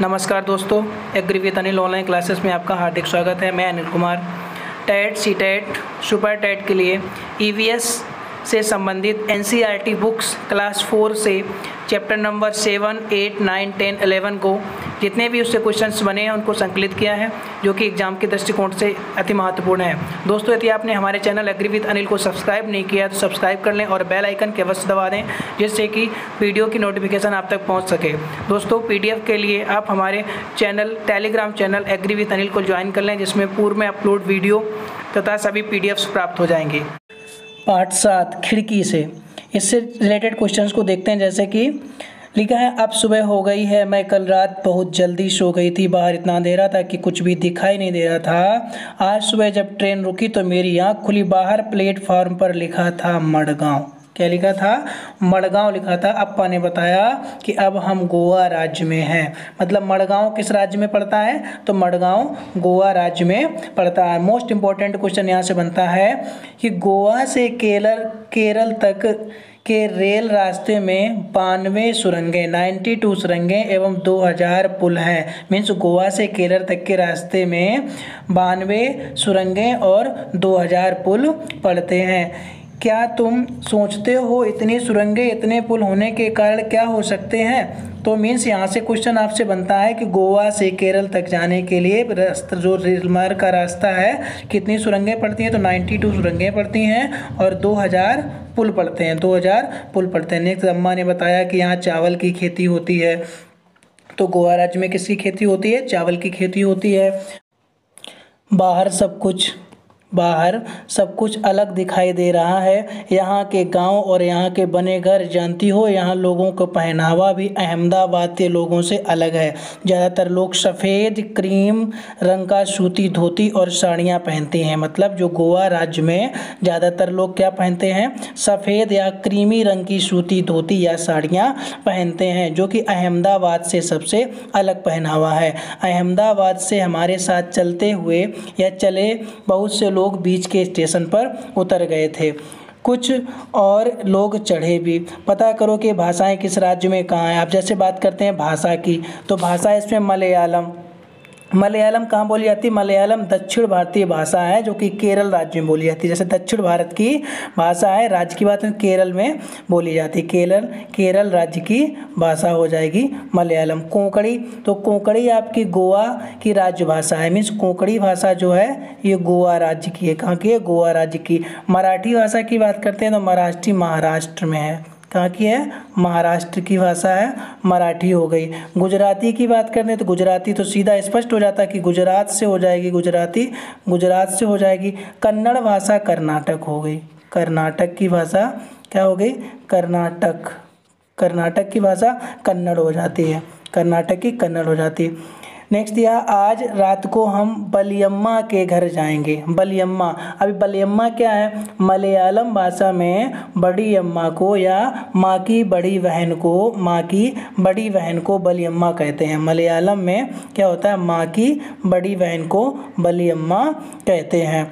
नमस्कार दोस्तों, agri with Anil online classes में आपका हार्दिक स्वागत है। मैं Anil Kumar. TET, CTET, super TET के लिए ईवीएस से संबंधित एनसीईआरटी बुक्स क्लास 4 से चैप्टर नंबर 7, 8, 9, 10, 11 को जितने भी उससे क्वेश्चंस बने हैं उनको संकलित किया है, जो कि एग्जाम के दृष्टिकोण से अति महत्वपूर्ण है। दोस्तों, यदि आपने हमारे चैनल एग्री विद अनिल को सब्सक्राइब नहीं किया तो सब्सक्राइब कर लें और बेल आइकन के अवश्य दबा दें, जिससे कि वीडियो की नोटिफिकेशन आप तक पहुंच सके। दोस्तों, पीडीएफ के लिए आप हमारे Telegram channel agri with Anil को ज्वाइन कर लें, जिसमें पूर्व में अपलोड वीडियो तथा सभी पीडीएफ्स प्राप्त हो जाएंगे। पार्ट 7 खिड़की से, इससे रिलेटेड क्वेश्चंस को देखते हैं। जैसे कि लिखा है, अब सुबह हो गई है, मैं कल रात बहुत जल्दी सो गई थी, बाहर इतना अंधेरा था कि कुछ भी दिखाई नहीं दे रहा था। आज सुबह जब ट्रेन रुकी तो मेरी आँख खुली, बाहर प्लेटफार्म पर लिखा था मडगांव। क्या लिखा था? मडगांव लिखा था। अप्पा ने बताया कि अब हम गोवा राज्य में हैं। मतलब मडगांव किस राज्य में पड़ता है? तो मडगांव गोवा राज्य में पड़ता है। मोस्ट इम्पॉर्टेंट क्वेश्चन यहाँ से बनता है कि गोवा से केरल तक के रेल रास्ते में 92 सुरंगें, 92 सुरंगें एवं 2000 पुल हैं। मीन्स गोवा से केरल तक के रास्ते में 92 सुरंगें और 2000 पुल पड़ते हैं। क्या तुम सोचते हो इतनी सुरंगें, इतने पुल होने के कारण क्या हो सकते हैं? तो मीन्स यहाँ से क्वेश्चन आपसे बनता है कि गोवा से केरल तक जाने के लिए रास्ता, जो रेल मार्ग का रास्ता है, कितनी सुरंगें पड़ती हैं? तो 92 सुरंगें पड़ती हैं और 2000 पुल पड़ते हैं। 2000 पुल पड़ते हैं। नेक्स्ट, अम्मा ने बताया कि यहाँ चावल की खेती होती है। तो गोवा राज्य में किसकी खेती होती है? चावल की खेती होती है। बाहर सब कुछ अलग दिखाई दे रहा है। यहाँ के गांव और यहाँ के बने घर, जानती हो, यहाँ लोगों का पहनावा भी अहमदाबाद के लोगों से अलग है। ज़्यादातर लोग सफ़ेद क्रीम रंग का सूती धोती और साड़ियाँ पहनते हैं। मतलब जो गोवा राज्य में ज़्यादातर लोग क्या पहनते हैं? सफ़ेद या क्रीमी रंग की सूती धोती या साड़ियाँ पहनते हैं, जो कि अहमदाबाद से सबसे अलग पहनावा है। अहमदाबाद से हमारे साथ चलते हुए या चले बहुत से लोग बीच के स्टेशन पर उतर गए थे। कुछ और लोग चढ़े भी। पता करो कि भाषाएं किस राज्य में कहाँ हैं। आप जैसे बात करते हैं भाषा की, तो भाषा इसमें मलयालम कहाँ बोली जाती है? मलयालम दक्षिण भारतीय भाषा है, जो कि केरल राज्य में बोली जाती है। जैसे दक्षिण भारत की भाषा है, राज्य की बात है, केरल में बोली जाती है। केरल राज्य की भाषा हो जाएगी मलयालम। कोंकणी, तो कोंकणी आपकी गोवा की राज्य भाषा है। मीन्स कोंकणी भाषा जो है ये गोवा राज्य की है। कहाँ की है? गोवा राज्य की। मराठी भाषा की बात करते हैं तो मराठी महाराष्ट्र में है। कहाँ की है? महाराष्ट्र की भाषा है, मराठी हो गई। गुजराती की बात करते हैं तो गुजराती तो सीधा स्पष्ट हो जाता है कि गुजरात से हो जाएगी, गुजरात से हो जाएगी। कन्नड़ भाषा कर्नाटक हो गई। कर्नाटक की भाषा क्या हो गई? कर्नाटक की भाषा कन्नड़ हो जाती है। कर्नाटक की कन्नड़ हो जाती है। नेक्स्ट दिया, आज रात को हम बलियम्मा के घर जाएंगे। बलियम्मा, अभी बलियम्मा क्या है? मलयालम भाषा में बड़ी अम्मा को या माँ की बड़ी बहन को बलियम्मा कहते हैं। मलयालम में क्या होता है? माँ की बड़ी बहन को बलियम्मा कहते हैं।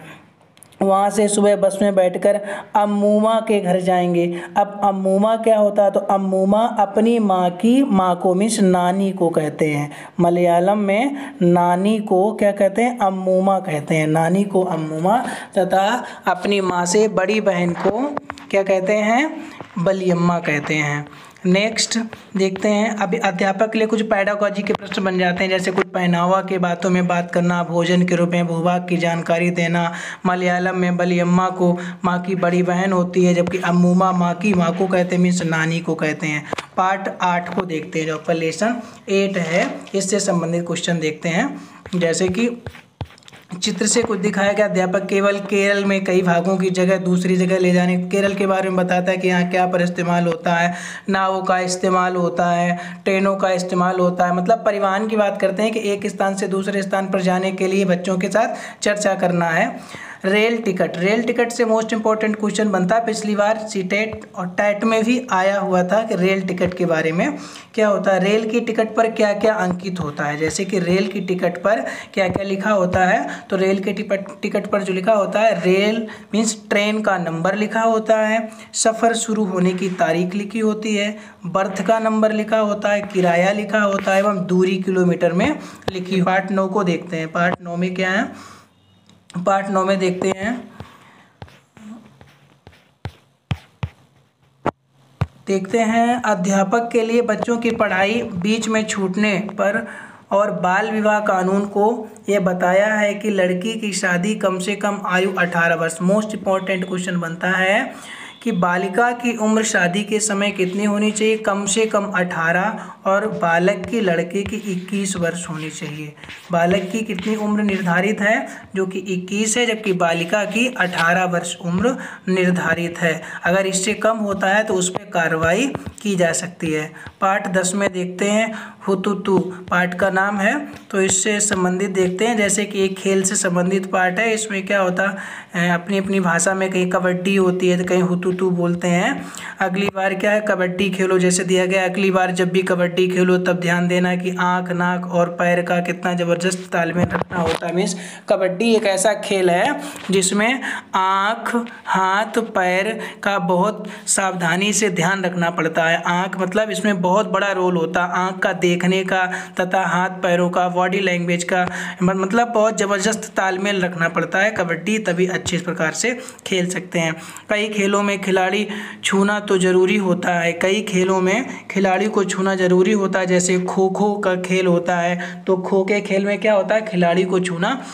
वहाँ से सुबह बस में बैठकर अम्मूमा के घर जाएंगे। अब अम्मूमा क्या होता है? तो अम्मूमा अपनी माँ को मीन्स नानी को कहते हैं। मलयालम में नानी को क्या कहते हैं? अम्मूमा कहते हैं। नानी को अम्मूमा, तथा अपनी माँ से बड़ी बहन को क्या कहते हैं? बलियम्मा कहते हैं। नेक्स्ट देखते हैं, अभी अध्यापक के लिए कुछ पैडागॉजी के प्रश्न बन जाते हैं। जैसे कुछ पहनावा के बातों में बात करना, भोजन के रूप में भूभाग की जानकारी देना। मलयालम में बलियम्मा को माँ की बड़ी बहन होती है, जबकि अम्मूमा माँ को कहते हैं, मीन्स नानी को कहते हैं। पार्ट 8 को देखते हैं, जो आपका लेसन 8 है, इससे संबंधित क्वेश्चन देखते हैं। जैसे कि चित्र से कुछ दिखाया गया, अध्यापक केवल केरल में कई भागों की जगह दूसरी जगह ले जाने, केरल के बारे में बताता है कि यहाँ क्या पर इस्तेमाल होता है। नावों का इस्तेमाल होता है, ट्रेनों का इस्तेमाल होता है। मतलब परिवहन की बात करते हैं कि एक स्थान से दूसरे स्थान पर जाने के लिए बच्चों के साथ चर्चा करना है। रेल टिकट, रेल टिकट से मोस्ट इंपॉर्टेंट क्वेश्चन बनता है, पिछली बार सीटेट और टैट में भी आया हुआ था कि रेल टिकट के बारे में क्या होता है, रेल की टिकट पर क्या क्या अंकित होता है। जैसे कि रेल की टिकट पर क्या क्या लिखा होता है, तो रेल के टिकट पर जो लिखा होता है, रेल मीन्स ट्रेन का नंबर लिखा होता है, सफ़र शुरू होने की तारीख लिखी होती है, बर्थ का नंबर लिखा होता है, किराया लिखा होता है एवं दूरी किलोमीटर में लिखी। पार्ट 9 को देखते हैं। पार्ट 9 में क्या है, पार्ट 9 में देखते हैं, अध्यापक के लिए बच्चों की पढ़ाई बीच में छूटने पर और बाल विवाह कानून को यह बताया है कि लड़की की शादी कम से कम आयु 18 वर्ष। मोस्ट इम्पॉर्टेंट क्वेश्चन बनता है कि बालिका की उम्र शादी के समय कितनी होनी चाहिए, कम से कम 18, और बालक की, लड़के की 21 वर्ष होनी चाहिए। बालक की कितनी उम्र निर्धारित है, जो कि 21 है, जबकि बालिका की 18 वर्ष उम्र निर्धारित है। अगर इससे कम होता है तो उस पर कार्रवाई की जा सकती है। पार्ट 10 में देखते हैं, हुतुतु पार्ट का नाम है, तो इससे संबंधित देखते हैं। जैसे कि एक खेल से संबंधित पार्ट है, इसमें क्या होता है, अपनी अपनी भाषा में कहीं कबड्डी होती है तो कहीं हुतुतु बोलते हैं। अगली बार क्या है, कबड्डी खेलो, जैसे दिया गया, अगली बार जब भी कबड्डी खेलो तब ध्यान देना कि आँख, नाक और पैर का कितना ज़बरदस्त तालमेल रखना होता है। मीन्स कबड्डी एक ऐसा खेल है जिसमें आँख, हाथ, पैर का बहुत सावधानी से ध्यान रखना पड़ता है। आँख मतलब इसमें बहुत बड़ा रोल होता है, आँख का देखने का तथा हाथ पैरों का, बॉडी लैंग्वेज का, मतलब बहुत ज़बरदस्त तालमेल रखना पड़ता है कबड्डी, तभी अच्छे प्रकार से खेल सकते हैं। कई खेलों में खिलाड़ी छूना तो ज़रूरी होता है, कई खेलों में खिलाड़ी को छूना ज़रूरी होता है। जैसे खो खो का खेल होता है, तो खो के खेल में क्या होता है, खिलाड़ी को छूना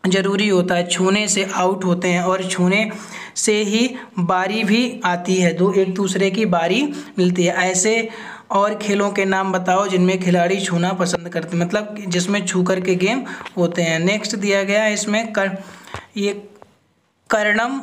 ज़रूरी होता है, छूने से आउट होते हैं और छूने से ही बारी भी आती है, दो एक दूसरे की बारी मिलती है। ऐसे और खेलों के नाम बताओ जिनमें खिलाड़ी छूना पसंद करते हैं, मतलब जिसमें छू कर के गेम होते हैं। नेक्स्ट दिया गया है इसमें ये कर्णम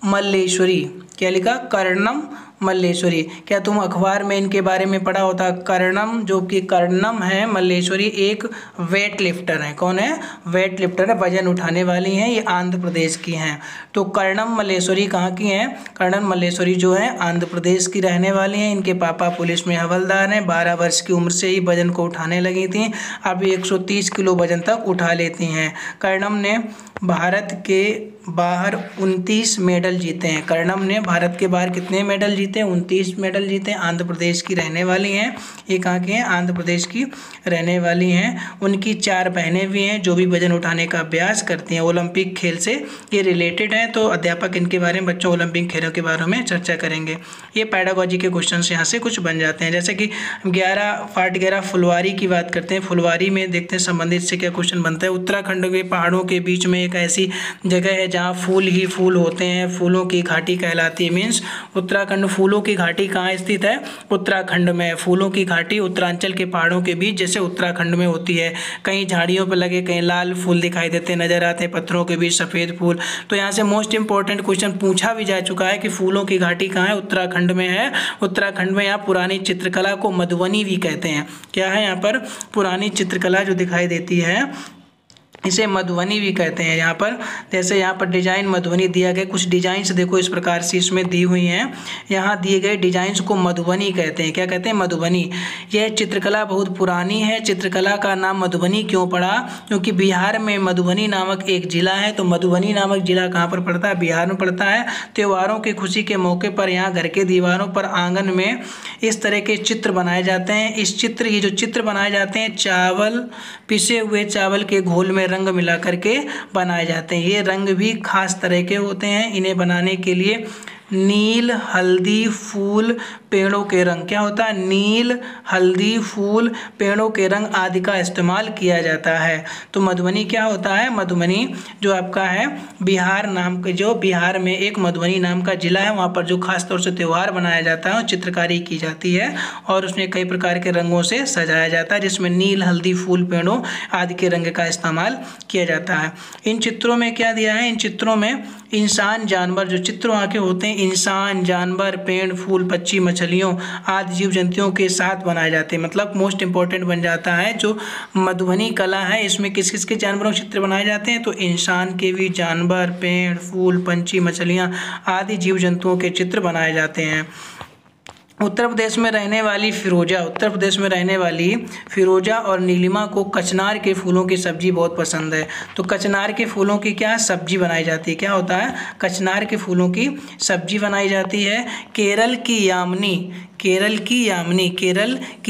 मल्लेश्वरी, क्या लिखा, कर्णम मल्लेश्वरी। क्या तुम अखबार में इनके बारे में पढ़ा होता। कर्णम, जो कि कर्णम है, मल्लेश्वरी एक वेट लिफ्टर है। कौन है, वेट लिफ्टर है, वजन उठाने वाली हैं, ये आंध्र प्रदेश की हैं। तो कर्णम मल्लेश्वरी कहाँ की हैं, कर्णम मल्लेश्वरी जो है आंध्र प्रदेश की रहने वाली हैं। इनके पापा पुलिस में हवलदार हैं, 12 वर्ष की उम्र से ही वजन को उठाने लगी थी, अब 130 किलो वजन तक उठा लेती हैं। कर्णम ने भारत के बाहर 29 मेडल जीते हैं। कर्णम ने भारत के बाहर कितने मेडल जीते, 29 मेडल जीते। आंध्र प्रदेश की रहने वाली हैं, ये कहाँ की हैं, आंध्र प्रदेश की रहने वाली हैं। उनकी 4 बहनें भी हैं जो भी वजन उठाने का अभ्यास करती हैं। ओलंपिक खेल से ये रिलेटेड है, तो अध्यापक इनके बारे में बच्चों ओलंपिक खेलों के बारे में चर्चा करेंगे। ये पैडागोजी के क्वेश्चन यहाँ से कुछ बन जाते हैं। जैसे कि पार्ट 11 फुलवारी की बात करते हैं। फुलवारी में देखते हैं संबंधित से क्या क्वेश्चन बनता है। उत्तराखंड के पहाड़ों के बीच में एक ऐसी जगह है जहाँ फूल ही फूल होते हैं, फूलों की घाटी कहलाती है। मीन्स उत्तराखंड, फूलों की घाटी कहाँ स्थित है, उत्तराखंड में। फूलों की घाटी उत्तरांचल के पहाड़ों के बीच जैसे उत्तराखंड में होती है। कहीं झाड़ियों पर लगे कहीं लाल फूल दिखाई देते नजर आते हैं, पत्थरों के बीच सफ़ेद फूल। तो यहाँ से मोस्ट इंपॉर्टेंट क्वेश्चन पूछा भी जा चुका है कि फूलों की घाटी कहाँ है, उत्तराखंड में है। उत्तराखंड में यहाँ पुरानी चित्रकला को मधुबनी भी कहते हैं। क्या है यहाँ पर, पुरानी चित्रकला जो दिखाई देती है इसे मधुबनी भी कहते हैं। यहाँ पर जैसे यहाँ पर डिजाइन मधुबनी दिया गया, कुछ डिजाइंस देखो इस प्रकार से इसमें दी हुई हैं। यहाँ दिए गए डिजाइंस को मधुबनी कहते हैं। क्या कहते हैं, मधुबनी। यह चित्रकला बहुत पुरानी है। चित्रकला का नाम मधुबनी क्यों पड़ा, क्योंकि बिहार में मधुबनी नामक एक जिला है। तो मधुबनी नामक जिला कहाँ पर पड़ता है, बिहार में पड़ता है। त्योहारों की खुशी के मौके पर यहाँ घर के दीवारों पर, आंगन में इस तरह के चित्र बनाए जाते हैं। ये जो चित्र बनाए जाते हैं चावल, पिसे हुए चावल के घोल में रंग मिला करके बनाए जाते हैं। ये रंग भी खास तरह के होते हैं। इन्हें बनाने के लिए नील, हल्दी, फूल, पेड़ों के रंग, क्या होता है, नील, हल्दी, फूल, पेड़ों के रंग आदि का इस्तेमाल किया जाता है। तो मधुबनी क्या होता है, मधुबनी जो आपका है बिहार नाम के, जो बिहार में एक मधुबनी नाम का जिला है, वहाँ पर जो खास तौर से त्यौहार बनाया जाता है, चित्रकारी की जाती है और उसमें कई प्रकार के रंगों से सजाया जाता है, जिसमें नील, हल्दी, फूल, पेड़ों आदि के रंग का इस्तेमाल किया जाता है। इन चित्रों में क्या दिया है, इन चित्रों में इंसान, जानवर, जो चित्र वहाँ के होते हैं इंसान, जानवर, पेड़, फूल, पक्षी, मछलियों आदि जीव जंतुओं के साथ बनाए जाते हैं। मतलब मोस्ट इंपॉर्टेंट बन जाता है जो मधुबनी कला है, इसमें किस किस के जानवरों के चित्र बनाए जाते हैं, तो इंसान के भी, जानवर, पेड़, फूल, पंछी, मछलियाँ आदि जीव जंतुओं के चित्र बनाए जाते हैं। उत्तर प्रदेश में रहने वाली फिरोजा और नीलिमा को कचनार के फूलों की सब्जी बहुत पसंद है। तो कचनार के फूलों की क्या सब्जी बनाई जाती है, क्या होता है, कचनार के फूलों की सब्जी बनाई जाती है। केरल की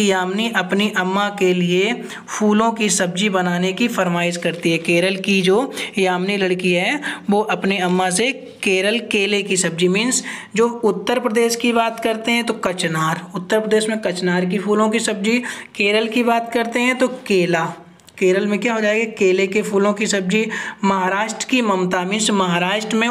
यामिनी अपनी अम्मा के लिए फूलों की सब्जी बनाने की फरमाइश करती है। केरल की जो यामिनी लड़की है वो अपने अम्मा से केले की सब्जी मीन्स जो उत्तर प्रदेश की बात करते हैं तो कचनार, उत्तर प्रदेश में कचनार की फूलों की सब्जी, केरल की बात करते हैं तो केला, केरल में क्या हो जाएगा, केले के फूलों की सब्जी। महाराष्ट्र की ममता मीन्स महाराष्ट्र में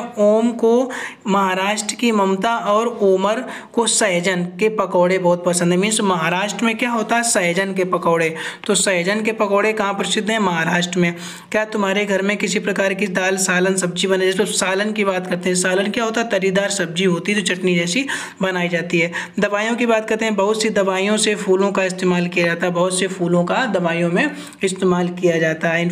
महाराष्ट्र की ममता और ओमर को सहजन के पकौड़े बहुत पसंद है। मीन्स महाराष्ट्र में क्या होता है, सहजन के पकौड़े। तो सहजन के पकौड़े कहाँ प्रसिद्ध हैं, महाराष्ट्र में। क्या तुम्हारे घर में किसी प्रकार की दाल, सालन, सब्जी बने, जैसे सालन की बात करते हैं, सालन क्या होता है, तरीदार सब्जी होती है जो चटनी जैसी बनाई जाती है। दवाइयों की बात करते हैं, बहुत सी दवाइयों से फूलों का इस्तेमाल किया जाता है, बहुत से फूलों का दवाइयों में इस्तेमाल किया जाता है। इन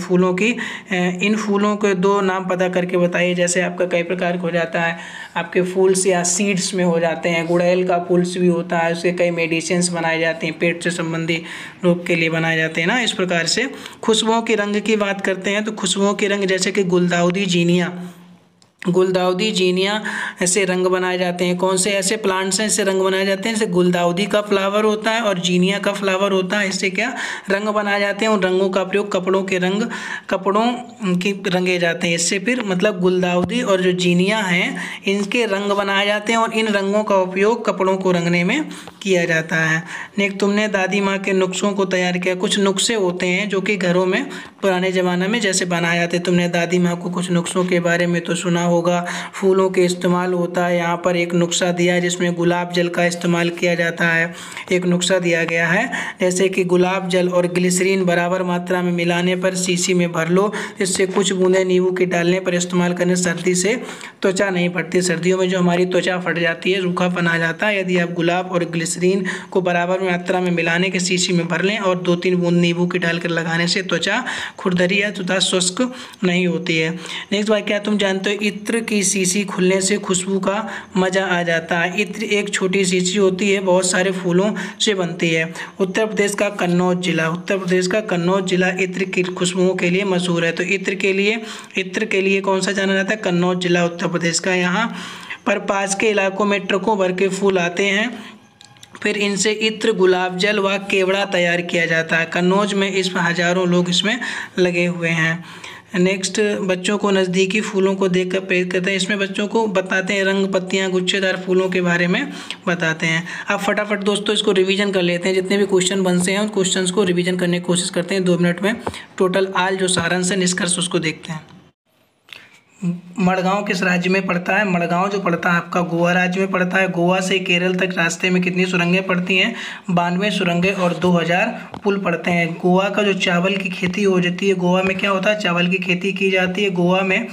फूलों के दो नाम पता करके बताइए। जैसे आपका कई प्रकार हो जाता है, आपके फूल्स या सीड्स में हो जाते हैं, गुड़हल का फूल्स भी होता है, उससे कई मेडिसिन्स बनाए जाते हैं, पेट से संबंधी रोग के लिए बनाए जाते हैं ना। इस प्रकार से खुशबुओं के रंग की बात करते हैं तो खुशबुओं के रंग जैसे कि गुलदाउदी जीनिया ऐसे रंग बनाए जाते हैं। कौन से ऐसे प्लांट्स हैं इससे रंग बनाए जाते हैं, जैसे गुलदाउदी का फ्लावर होता है और जीनिया का फ्लावर होता है, इससे क्या रंग बनाए जाते हैं। उन रंगों का प्रयोग कपड़ों की रंगे जाते हैं। इससे फिर मतलब गुलदाउदी और जो जीनिया हैं इनके रंग बनाए जाते हैं और इन रंगों का उपयोग कपड़ों को रंगने में किया जाता है। नेक्स्ट, तुमने दादी माँ के नुस्खों को तैयार किया। कुछ नुस्खे होते हैं जो कि घरों में पुराने ज़माने में जैसे बनाए जाते, तुमने दादी माँ को कुछ नुस्खों के बारे में तो सुना होगा। फूलों के इस्तेमाल होता है, यहाँ पर एक नुस्खा दिया है जिसमें गुलाब जल का इस्तेमाल किया जाता है। एक नुस्खा दिया गया है जैसे कि गुलाब जल और ग्लिसरीन बराबर मात्रा में मिलाने पर शीशी में भर लो, इससे कुछ बूंदें नींबू के डालने पर इस्तेमाल करने सर्दी से त्वचा नहीं फटती। सर्दियों में जो हमारी त्वचा फट जाती है, रूखापन आ जाता है, यदि आप गुलाब और ग्लिसरीन को बराबर मात्रा में मिलाने के शीशी में भर लें और 2-3 बूंद नींबू की डालकर लगाने से त्वचा खुरदरी या त्वचा शुष्क नहीं होती है। नेक्स्ट बात, क्या तुम जानते हो इत्र की शीशी खुलने से खुशबू का मजा आ जाता है। इत्र एक छोटी शीशी होती है, बहुत सारे फूलों से बनती है। उत्तर प्रदेश का कन्नौज जिला इत्र की खुशबुओं के लिए मशहूर है। तो इत्र के लिए कौन सा जाना जाता है, कन्नौज जिला उत्तर प्रदेश का। यहाँ पर पास के इलाकों में ट्रकों भर के फूल आते हैं, फिर इनसे इत्र, गुलाब जल व केवड़ा तैयार किया जाता है। कन्नौज में इसमें हजारों लोग इसमें लगे हुए हैं। नेक्स्ट, बच्चों को नज़दीकी फूलों को देखकर प्रेरित करते हैं। इसमें बच्चों को बताते हैं रंग, पत्तियां, गुच्छेदार फूलों के बारे में बताते हैं। आप फटाफट दोस्तों इसको रिवीजन कर लेते हैं, जितने भी क्वेश्चन बनते हैं उन क्वेश्चंस को रिवीजन करने की कोशिश करते हैं 2 मिनट में। टोटल आल जो सारांश है, निष्कर्ष उसको देखते हैं। मडगांव किस राज्य में पड़ता है, मडगांव जो पड़ता है आपका गोवा राज्य में पड़ता है। गोवा से केरल तक रास्ते में कितनी सुरंगें पड़ती हैं, 92 सुरंगें और 2000 पुल पड़ते हैं। गोवा का जो चावल की खेती हो जाती है, गोवा में क्या होता है, चावल की खेती की जाती है। गोवा में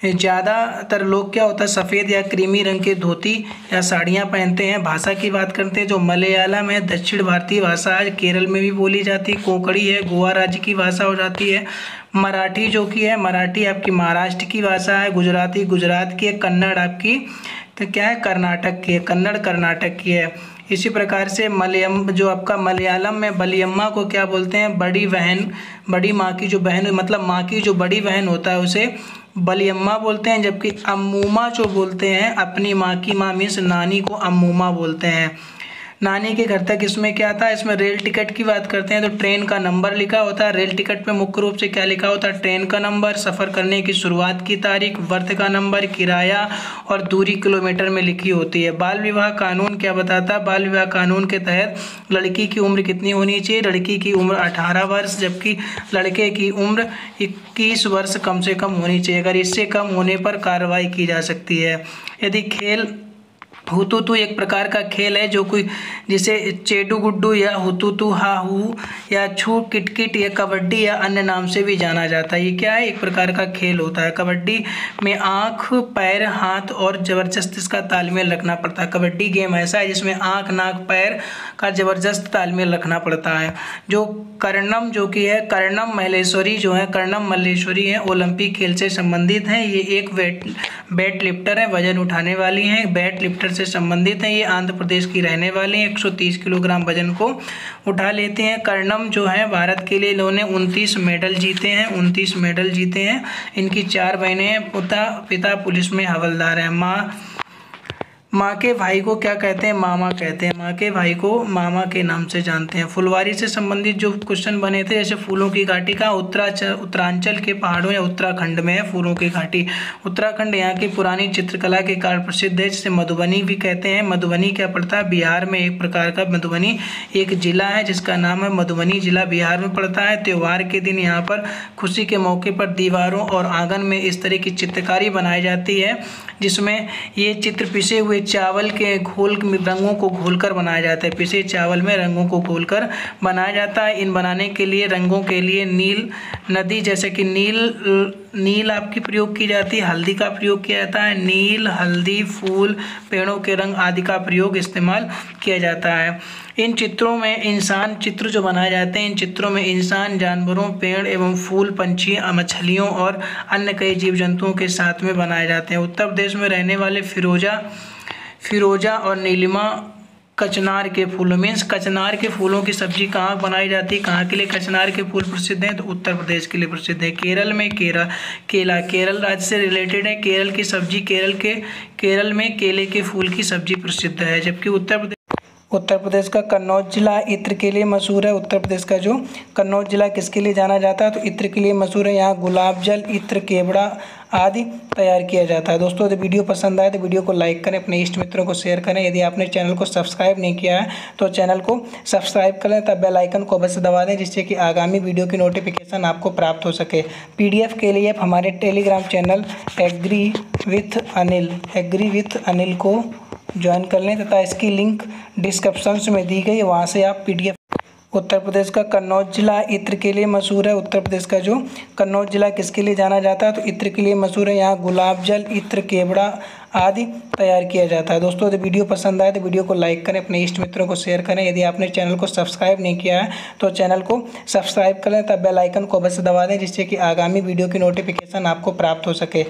ज़्यादातर लोग क्या होता है, सफ़ेद या क्रीमी रंग के धोती या साड़ियाँ पहनते हैं। भाषा की बात करते हैं, जो मलयालम है दक्षिण भारतीय भाषा है, केरल में भी बोली जाती है। कोंकणी है गोवा राज्य की भाषा हो जाती है। मराठी जो कि है, मराठी आपकी महाराष्ट्र की भाषा है। गुजराती गुजरात की है। कन्नड़ आपकी तो क्या है, कर्नाटक की है, कन्नड़ कर्नाटक की है। इसी प्रकार से मलयालम में बलियम्मा को क्या बोलते हैं, बड़ी बहन, बड़ी माँ की जो बहन मतलब माँ की जो बड़ी बहन होता है उसे बलियम्मा बोलते हैं। जबकि अम्मूमा जो बोलते हैं अपनी माँ की माँ मीन्स नानी को अम्मूमा बोलते हैं। नानी के घर तक इसमें क्या था, इसमें रेल टिकट की बात करते हैं तो ट्रेन का नंबर लिखा होता है। रेल टिकट में मुख्य रूप से क्या लिखा होता है, ट्रेन का नंबर, सफ़र करने की शुरुआत की तारीख, वर्थ का नंबर, किराया और दूरी किलोमीटर में लिखी होती है। बाल विवाह कानून क्या बताता है, बाल विवाह कानून के तहत लड़की की उम्र कितनी होनी चाहिए, लड़की की उम्र 18 वर्ष जबकि लड़के की उम्र 21 वर्ष कम से कम होनी चाहिए। अगर इससे कम होने पर कार्रवाई की जा सकती है। यदि हुतुतु एक प्रकार का खेल है जो कोई जिसे चेडू गुड्डू या हुतुतु हाहू या छू किटकिट या कबड्डी या अन्य नाम से भी जाना जाता है। ये क्या है? एक प्रकार का खेल होता है। कबड्डी में आँख, पैर, हाथ और ज़बरदस्त इसका तालमेल रखना पड़ता है। कबड्डी गेम ऐसा है जिसमें आँख, नाक, पैर का ज़बरदस्त तालमेल रखना पड़ता है। जो कर्णम जो कि है कर्णम मल्लेश्वरी जो है कर्णम मल्लेश्वरी है ओलंपिक खेल से संबंधित है। ये एक वेट लिफ्टर है, वजन उठाने वाली हैं, वेट लिफ्टर से संबंधित है। ये आंध्र प्रदेश की रहने वाली हैं, 130 किलोग्राम वजन को उठा लेते हैं। कर्णम जो है भारत के लिए इन्होंने 29 मेडल जीते हैं, 29 मेडल जीते हैं। इनकी 4 बहनें हैं। पिता पुलिस में हवलदार हैं। माँ के भाई को क्या कहते हैं? मामा कहते हैं। माँ के भाई को मामा के नाम से जानते हैं। फुलवारी से संबंधित जो क्वेश्चन बने थे, जैसे फूलों की घाटी का उत्तरांचल के पहाड़ों या उत्तराखंड में है फूलों की घाटी। उत्तराखंड यहाँ की पुरानी चित्रकला के कारण प्रसिद्ध है, जिसे मधुबनी भी कहते हैं। मधुबनी क्या पड़ता है? बिहार में एक प्रकार का मधुबनी एक जिला है जिसका नाम है मधुबनी, जिला बिहार में पड़ता है। त्यौहार के दिन यहाँ पर खुशी के मौके पर दीवारों और आंगन में इस तरह की चित्रकारी बनाई जाती है, जिसमें ये चित्र पिसे हुए चावल के घोल रंगों को घोलकर बनाया जाता है। पिसे चावल में रंगों को घोलकर बनाया जाता है। इन बनाने के लिए रंगों के लिए नील नदी जैसे कि नील आपकी प्रयोग की जाती है, हल्दी का प्रयोग किया जाता है। नील, हल्दी, फूल, पेड़ों के रंग आदि का प्रयोग इस्तेमाल किया जाता है। इन चित्रों में इंसान चित्र जो बनाए जाते हैं, इन चित्रों में इंसान, जानवरों, पेड़ एवं फूल, पंछी, मछलियों और अन्य कई जीव जंतुओं के साथ में बनाए जाते हैं। उत्तर प्रदेश में रहने वाले फिरोजा और नीलिमा कचनार के फूलों मीन्स कचनार के फूलों की सब्जी कहाँ बनाई जाती है? कहाँ के लिए कचनार के फूल प्रसिद्ध हैं? तो उत्तर प्रदेश के लिए प्रसिद्ध है। केरल में केला केरल राज्य से रिलेटेड है। केरल की सब्जी केरल में केले के फूल की सब्जी प्रसिद्ध है। जबकि उत्तर प्रदेश का कन्नौज जिला इत्र के लिए मशहूर है। उत्तर प्रदेश का जो कन्नौज जिला किसके लिए जाना जाता है? तो इत्र के लिए मशहूर है। यहाँ गुलाब जल, इत्र, केवड़ा आदि तैयार किया जाता है। दोस्तों यदि वीडियो पसंद आए तो वीडियो को लाइक करें, अपने इष्ट मित्रों को शेयर करें। यदि आपने चैनल को सब्सक्राइब नहीं किया है तो चैनल को सब्सक्राइब करें, तब बेल आइकन को अवश्य दबा दें, जिससे कि आगामी वीडियो की नोटिफिकेशन आपको प्राप्त हो सके। PDF के लिए आप हमारे Telegram channel agri with Anil को ज्वाइन कर लें तथा इसकी लिंक डिस्क्रिप्शन में दी गई है, वहाँ से आप PDF। उत्तर प्रदेश का कन्नौज जिला इत्र के लिए मशहूर है। उत्तर प्रदेश का जो कन्नौज जिला किसके लिए जाना जाता है? तो इत्र के लिए मशहूर है। यहाँ गुलाब जल, इत्र, केवड़ा आदि तैयार किया जाता है। दोस्तों यदि वीडियो पसंद आए तो वीडियो को लाइक करें, अपने इष्ट मित्रों को शेयर करें। यदि आपने चैनल को सब्सक्राइब नहीं किया है तो चैनल को सब्सक्राइब करें, तब बेल आइकन को अवश्य दबा दें, जिससे कि आगामी वीडियो की नोटिफिकेशन आपको प्राप्त हो सके।